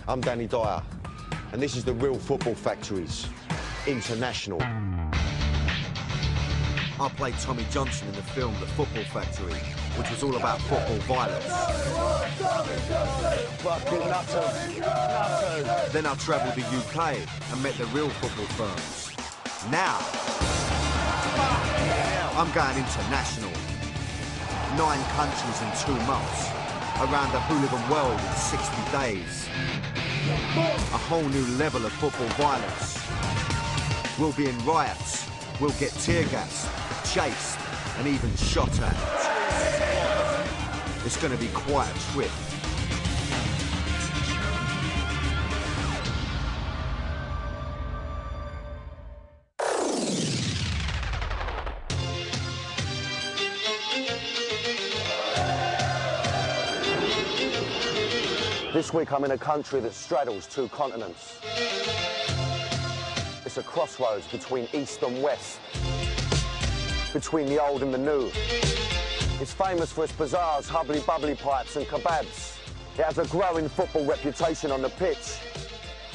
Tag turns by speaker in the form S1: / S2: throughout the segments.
S1: I'm Danny Dyer, and this is the Real Football Factories International. I played Tommy Johnson in the film The Football Factory, which was all about football violence. Fucking nutters. Nutters. Then I travelled the UK and met the real football firms. Now, I'm going international. 9 countries in 2 months. Around the hooligan world in 60 days. A whole new level of football violence. We'll be in riots. We'll get tear gassed, chased, and even shot at. It's going to be quite a trip. This week I'm in a country that straddles 2 continents. It's a crossroads between East and West, between the old and the new. It's famous for its bazaars, hubbly-bubbly pipes and kebabs. It has a growing football reputation on the pitch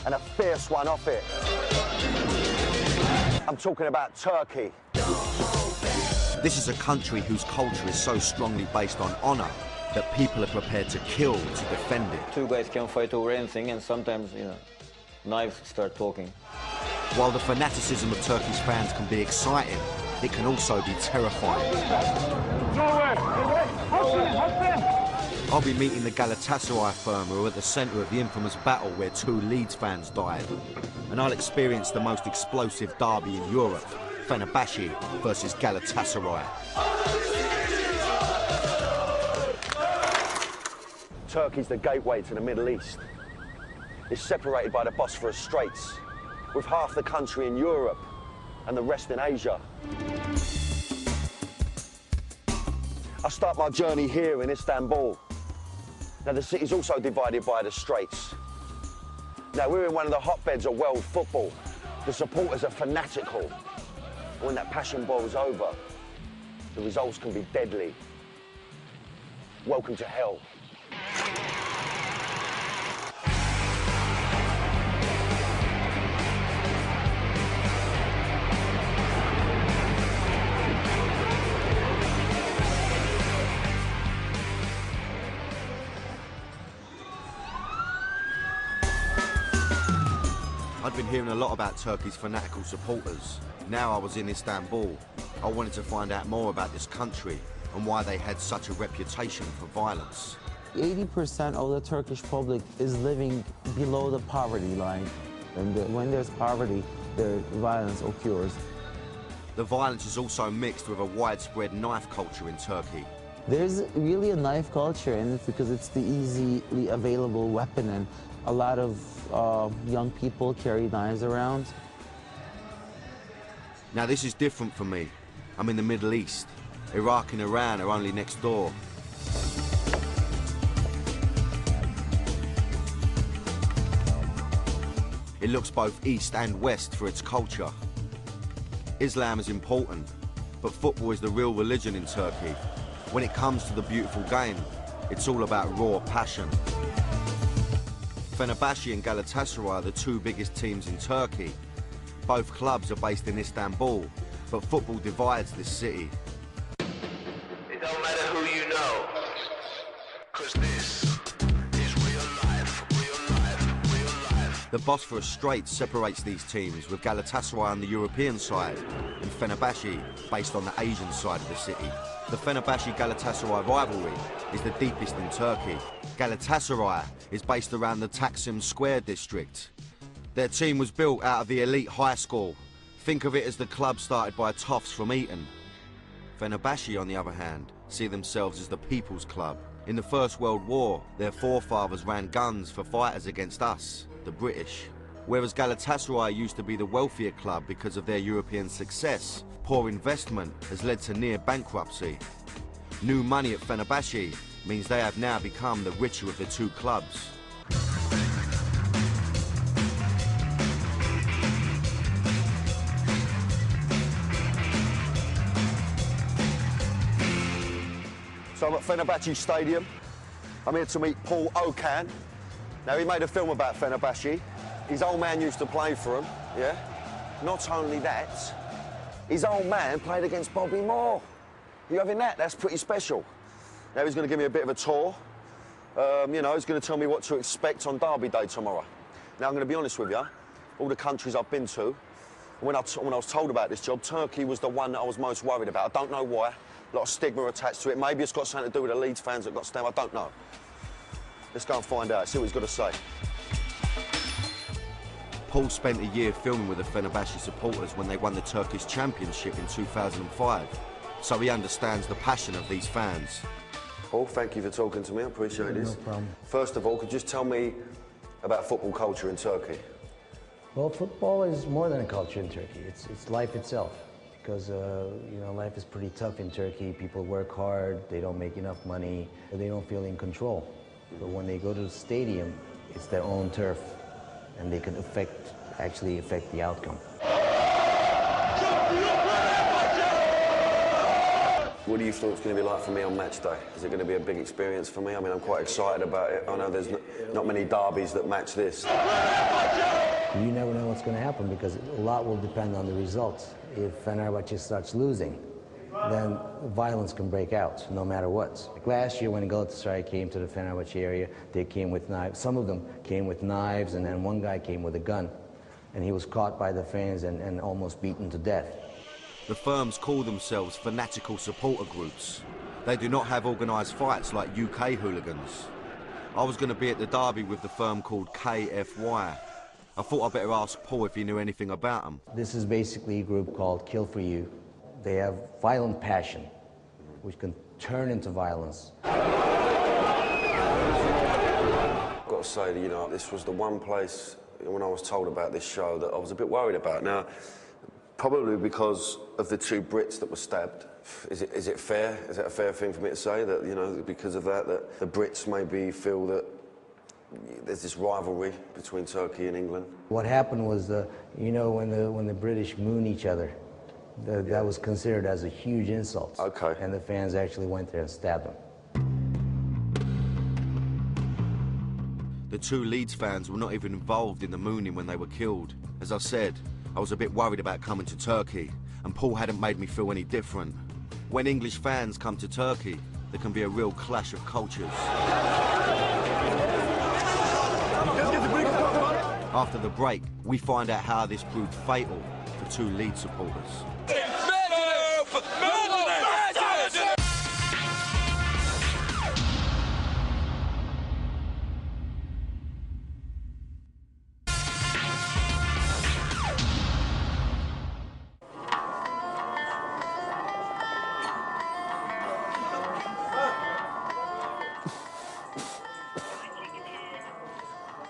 S1: and a fierce one off it. I'm talking about Turkey. This is a country whose culture is so strongly based on honour that people are prepared to kill to defend it.
S2: 2 guys can fight over anything, and sometimes, you know, knives start talking.
S1: While the fanaticism of Turkey's fans can be exciting, it can also be terrifying. I'll be meeting the Galatasaray firm who are at the centre of the infamous battle where 2 Leeds fans died. And I'll experience the most explosive derby in Europe, Fenerbahçe versus Galatasaray. Turkey's the gateway to the Middle East. It's separated by the Bosphorus Straits, with half the country in Europe and the rest in Asia. I start my journey here in Istanbul. Now, the city's also divided by the Straits. Now, we're in one of the hotbeds of world football. The supporters are fanatical. When that passion boils over, the results can be deadly. Welcome to hell. I'd been hearing a lot about Turkey's fanatical supporters. Now I was in Istanbul. I wanted to find out more about this country and why they had such a reputation for violence.
S3: 80% of the Turkish public is living below the poverty line. And when there's poverty, the violence occurs.
S1: The violence is also mixed with a widespread knife culture in Turkey.
S3: There's really a knife culture in it because it's the easily available weapon, and a lot of young people carry knives around.
S1: Now this is different for me. I'm in the Middle East. Iraq and Iran are only next door. It looks both east and west for its culture. Islam is important, but football is the real religion in Turkey. When it comes to the beautiful game, it's all about raw passion. Fenerbahçe and Galatasaray are the 2 biggest teams in Turkey. Both clubs are based in Istanbul, but football divides this city.
S4: It don't matter who you know, 'cause this is real life, real life, real life.
S1: The Bosphorus Straits separates these teams, with Galatasaray on the European side and Fenerbahçe based on the Asian side of the city. The Fenerbahçe-Galatasaray rivalry is the deepest in Turkey. Galatasaray is based around the Taksim Square district. Their team was built out of the elite high school. Think of it as the club started by toffs from Eton. Fenerbahçe, on the other hand, see themselves as the people's club. In the First World War, their forefathers ran guns for fighters against us, the British. Whereas Galatasaray used to be the wealthier club because of their European success, poor investment has led to near bankruptcy. New money at Fenerbahçe means they have now become the richer of the 2 clubs. So I'm at Fenerbahçe Stadium. I'm here to meet Paul Okan, Now, he made a film about Fenerbahçe. His old man used to play for him, yeah? Not only that, his old man played against Bobby Moore. You having that? That's pretty special. Now, he's going to give me a bit of a tour. You know, he's going to tell me what to expect on Derby Day tomorrow. Now, I'm going to be honest with you. All the countries I've been to, when I was told about this job, Turkey was the one that I was most worried about. I don't know why. A lot of stigma attached to it. Maybe it's got something to do with the Leeds fans that got stabbed. I don't know. Let's go and find out, see what he's got to say. Paul spent a year filming with the Fenerbahçe supporters when they won the Turkish Championship in 2005, so he understands the passion of these fans. Paul, thank you for talking to me. I appreciate this.
S5: No problem.
S1: First of all, could you just tell me about football culture in Turkey?
S5: Well, football is more than a culture in Turkey. It's life itself. Because, you know, life is pretty tough in Turkey. People work hard, they don't make enough money, they don't feel in control. But when they go to the stadium, it's their own turf, and they can actually affect the outcome.
S1: What do you think it's going to be like for me on match day? Is it going to be a big experience for me? I mean, I'm quite excited about it. I know there's not many derbies that match this.
S5: You never know what's going to happen because a lot will depend on the results. If Fenerbahçe starts losing, then violence can break out no matter what. Like last year when Galatasaray came to the Fenerbahçe area, they came with knives. Some of them came with knives, and then one guy came with a gun. And he was caught by the fans and almost beaten to death.
S1: The firms call themselves fanatical supporter groups. They do not have organised fights like UK hooligans. I was going to be at the derby with the firm called KFY. I thought I'd better ask Paul if he knew anything about them.
S5: This is basically a group called Kill For You. They have violent passion, which can turn into violence.
S1: I've got to say that, you know, this was the one place when I was told about this show that I was a bit worried about. Now, probably because of the two Brits that were stabbed. Is it fair? Is that a fair thing for me to say that, you know, because of that the Brits maybe feel that there's this rivalry between Turkey and England?
S5: What happened was, you know, when the British moon each other, that was considered as a huge insult.
S1: Okay.
S5: And the fans actually went there and stabbed them.
S1: The two Leeds fans were not even involved in the mooning when they were killed. As I said, I was a bit worried about coming to Turkey, and Paul hadn't made me feel any different. When English fans come to Turkey, there can be a real clash of cultures. After the break, we find out how this proved fatal for two Leeds supporters.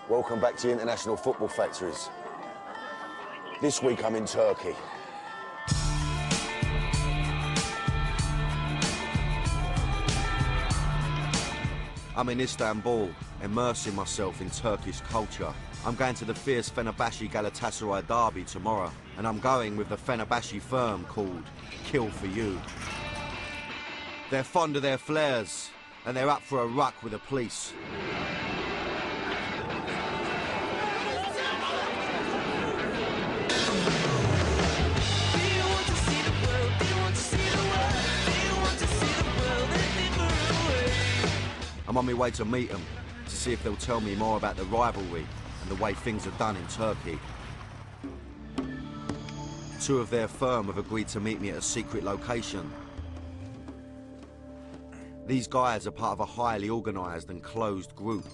S1: Welcome back to International Football Factories. This week I'm in Turkey. I'm in Istanbul, immersing myself in Turkish culture. I'm going to the fierce Fenerbahçe Galatasaray derby tomorrow, and I'm going with the Fenerbahçe firm called Kill For You. They're fond of their flares, and they're up for a ruck with the police. I'm on my way to meet them, to see if they'll tell me more about the rivalry and the way things are done in Turkey. Two of their firm have agreed to meet me at a secret location. These guys are part of a highly organised and closed group.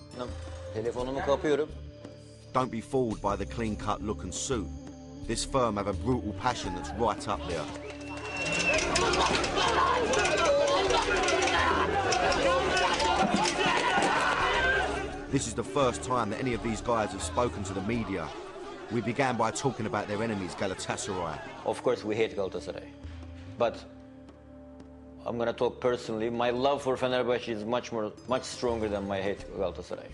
S2: Telefonumu kapıyorum.
S1: Don't be fooled by the clean-cut look and suit. This firm have a brutal passion that's right up there. This is the first time that any of these guys have spoken to the media. We began by talking about their enemies, Galatasaray.
S2: Of course, we hate Galatasaray. But I'm going to talk personally. My love for Fenerbahçe is much stronger than my hate for Galatasaray.